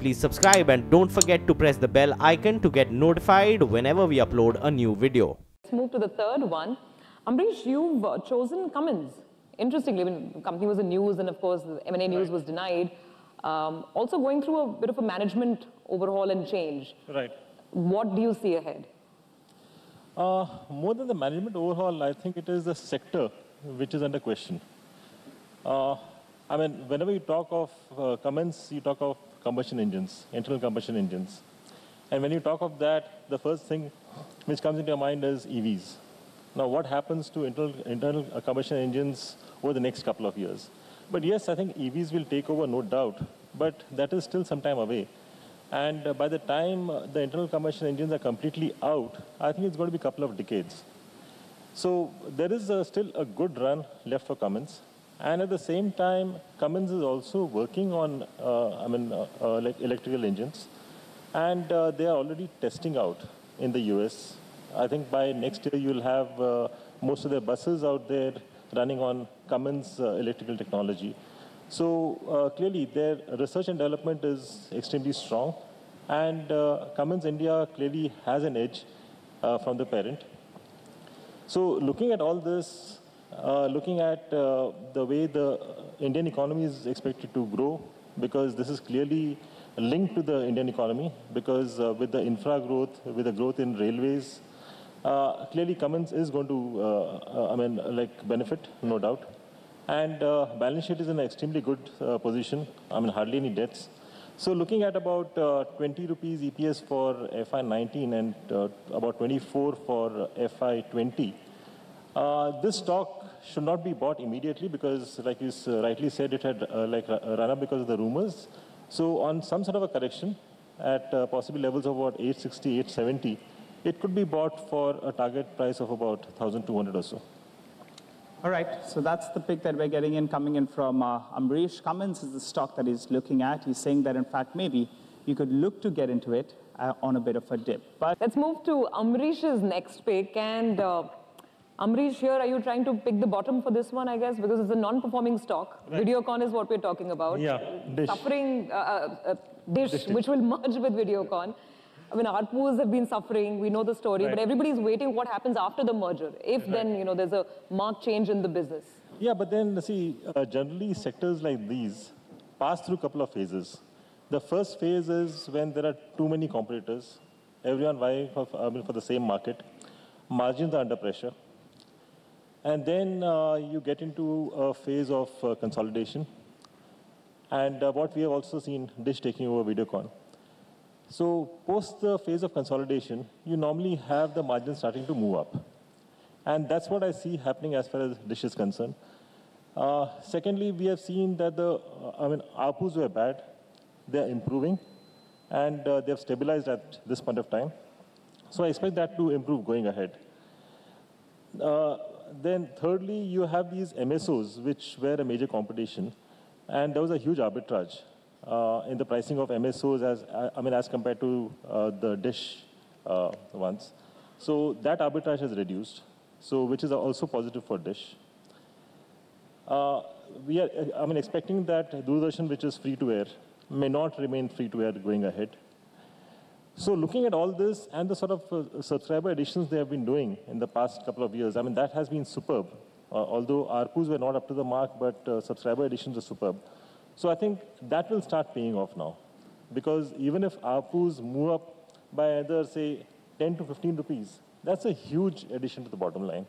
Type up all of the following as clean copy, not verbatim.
please subscribe and don't forget to press the bell icon to get notified whenever we upload a new video. Let's move to the third one. Ambareesh, you've chosen Cummins. Interestingly, I mean, the company was in news and of course the M&A news was denied. Also going through a bit of a management overhaul and change. Right. What do you see ahead? More than the management overhaul, I think it is the sector which is under question. I mean, whenever you talk of Cummins, you talk of combustion engines, internal combustion engines. And when you talk of that, the first thing which comes into your mind is EVs. Now, what happens to internal combustion engines over the next couple of years? But yes, I think EVs will take over, no doubt, but that is still some time away. And by the time the internal combustion engines are completely out, I think it's going to be a couple of decades. So there is still a good run left for Cummins. And at the same time, Cummins is also working on, like electrical engines. And they are already testing out in the US. I think by next year, you'll have most of their buses out there running on Cummins electrical technology. So clearly, their research and development is extremely strong. And Cummins India clearly has an edge from the parent. So looking at all this, looking at the way the Indian economy is expected to grow, because this is clearly linked to the Indian economy, because with the infra growth, with the growth in railways, clearly Cummins is going to, benefit, no doubt. And balance sheet is in an extremely good position. I mean, hardly any debts. So looking at about 20 rupees EPS for FY19 and about 24 for FY20, this stock should not be bought immediately because, like you rightly said, it had run up because of the rumors. So on some sort of a correction at possible levels of about 860, 870, it could be bought for a target price of about 1,200 or so. All right, so that's the pick that we're getting in, coming in from Ambareesh. Cummins is the stock that he's looking at. He's saying that, in fact, maybe you could look to get into it on a bit of a dip. But let's move to Ambareesh's next pick. And Ambareesh, here, are you trying to pick the bottom for this one, I guess, because it's a non-performing stock. Right. Videocon is what we're talking about. Yeah, Dish. Suffering, Dish, which will merge with Videocon. I mean, ARPUs have been suffering, we know the story, right. But everybody's waiting what happens after the merger, if right. Then, there's a marked change in the business. Yeah, but then, see, generally sectors like these pass through a couple of phases. The first phase is when there are too many competitors, everyone vying for the same market, margins are under pressure. And then you get into a phase of consolidation. And what we have also seen, Dish taking over Videocon. So post the phase of consolidation, you normally have the margins starting to move up. And that's what I see happening as far as Dish is concerned. Secondly, we have seen that ARPUs were bad. They're improving. And they have stabilized at this point of time. So I expect that to improve going ahead. Then thirdly, you have these MSOs, which were a major competition. And there was a huge arbitrage in the pricing of MSOs as compared to the Dish ones. So that arbitrage has reduced, which is also positive for Dish. We are expecting that Doordarshan, which is free to air, may not remain free to air going ahead. So looking at all this and the sort of subscriber additions they have been doing in the past couple of years, that has been superb. Although ARPUs were not up to the mark, but subscriber additions are superb. So I think that will start paying off now. Because even if ARPUs move up by either, say, 10 to 15 rupees, that's a huge addition to the bottom line.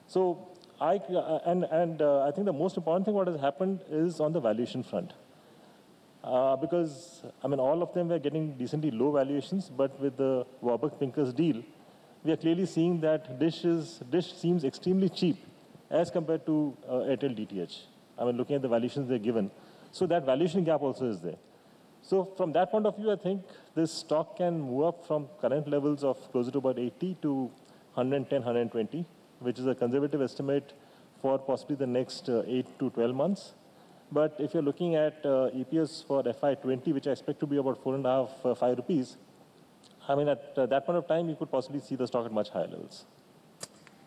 So I think the most important thing what has happened is on the valuation front. Because, all of them were getting decently low valuations, but with the Warburg-Pincus deal, we are clearly seeing that Dish seems extremely cheap as compared to Airtel DTH. Looking at the valuations they're given. So that valuation gap also is there. So from that point of view, I think this stock can move up from current levels of closer to about 80 to 110, 120, which is a conservative estimate for possibly the next 8 to 12 months. But if you're looking at EPS for FY20, which I expect to be about 4.5, 5 rupees, at that point of time, you could possibly see the stock at much higher levels.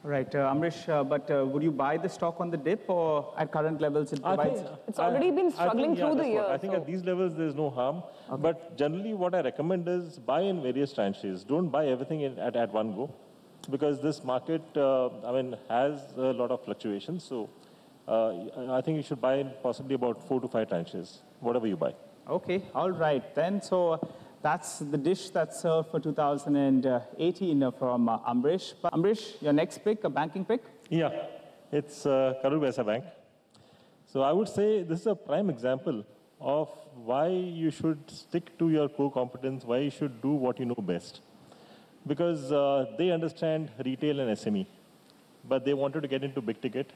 Right, Ambareesh, but would you buy the stock on the dip, or at current levels it provides? It's already been struggling through the year. I think at these levels there's no harm. Okay. But generally what I recommend is buy in various tranches. Don't buy everything at one go, because this market, has a lot of fluctuations. So I think you should buy in possibly about 4 to 5 tranches, whatever you buy. Okay, all right then. So that's the dish that's served for 2018 from Ambareesh. But Ambareesh, your next pick, a banking pick? Yeah, it's Karur Vysya Bank. So I would say this is a prime example of why you should stick to your core competence, why you should do what you know best. Because they understand retail and SME, but they wanted to get into big ticket,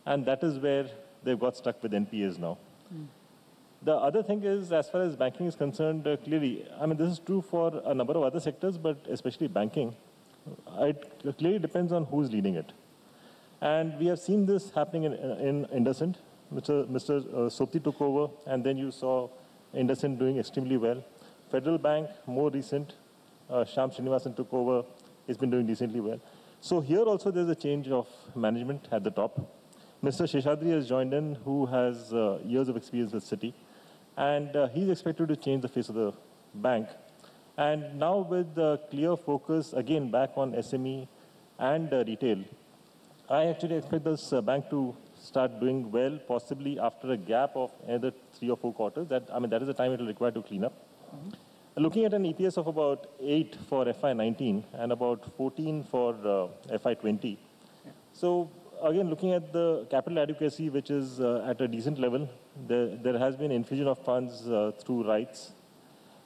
and that is where they've got stuck with NPAs now. The other thing is, as far as banking is concerned, clearly, this is true for a number of other sectors, but especially banking. It clearly depends on who's leading it. And we have seen this happening in IndusInd. Mr. Sopti took over, and then you saw IndusInd doing extremely well. Federal Bank, more recent, Shyam Srinivasan took over. It's been doing decently well. So here also there's a change of management at the top. Mr. Sheshadri has joined in, who has years of experience with Citi. And he's expected to change the face of the bank. And now with the clear focus, again, back on SME and retail, I actually expect this bank to start doing well, possibly after a gap of another 3 or 4 quarters. That is the time it will require to clean up. Looking at an EPS of about 8 for FY19 and about 14 for FY20. So again, looking at the capital adequacy, which is at a decent level, there has been infusion of funds through rights.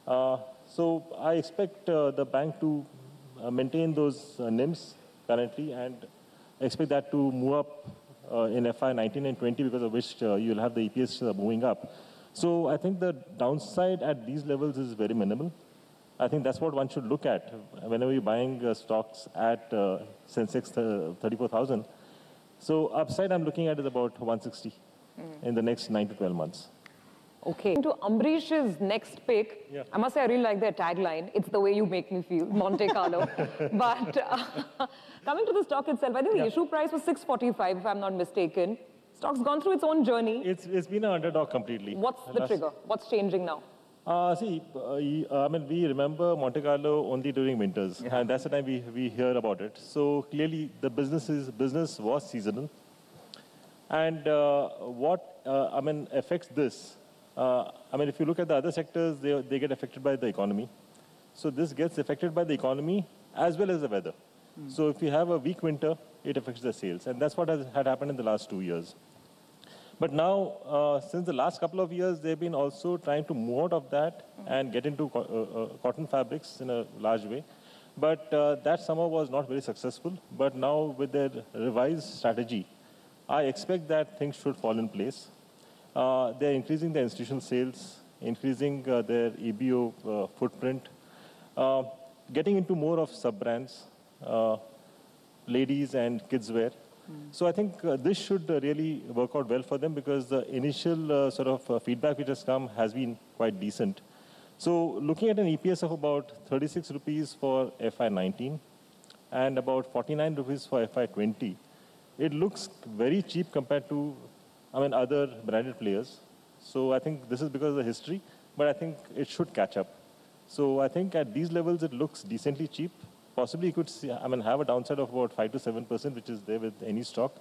So I expect the bank to maintain those NIMs currently, and I expect that to move up in FY19 and 20, because of which you'll have the EPS moving up. So I think the downside at these levels is very minimal. I think that's what one should look at whenever you're buying stocks at Sensex 34,000. So upside I'm looking at is about 160 in the next 9 to 12 months. Okay. To Ambareesh's next pick, yeah. I must say I really like their tagline. It's the way you make me feel, Monte Carlo. But coming to the stock itself, I think the issue price was 645, if I'm not mistaken. Stock's gone through its own journey. It's been an underdog completely. What's the trigger? What's changing now? We remember Monte Carlo only during winters, and that's the time we hear about it. So clearly, the business was seasonal, and what affects this? If you look at the other sectors, they get affected by the economy. So this gets affected by the economy as well as the weather. So if you have a weak winter, it affects the sales, and that's what had happened in the last 2 years. But now, since the last couple of years, they've been also trying to move out of that and get into cotton fabrics in a large way. But that summer was not very successful. But now, with their revised strategy, I expect that things should fall in place. They're increasing their institutional sales, increasing their EBO footprint, getting into more of sub-brands, ladies and kids wear. So I think this should really work out well for them, because the initial feedback which has come has been quite decent. So looking at an EPS of about 36 rupees for FY19 and about 49 rupees for FY20, it looks very cheap compared to other branded players. So I think this is because of the history, but I think it should catch up. So I think at these levels it looks decently cheap. Possibly you could see, have a downside of about 5 to 7%, which is there with any stock.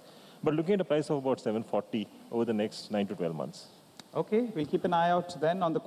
But looking at a price of about 740 over the next 9 to 12 months. Okay, we'll keep an eye out then on the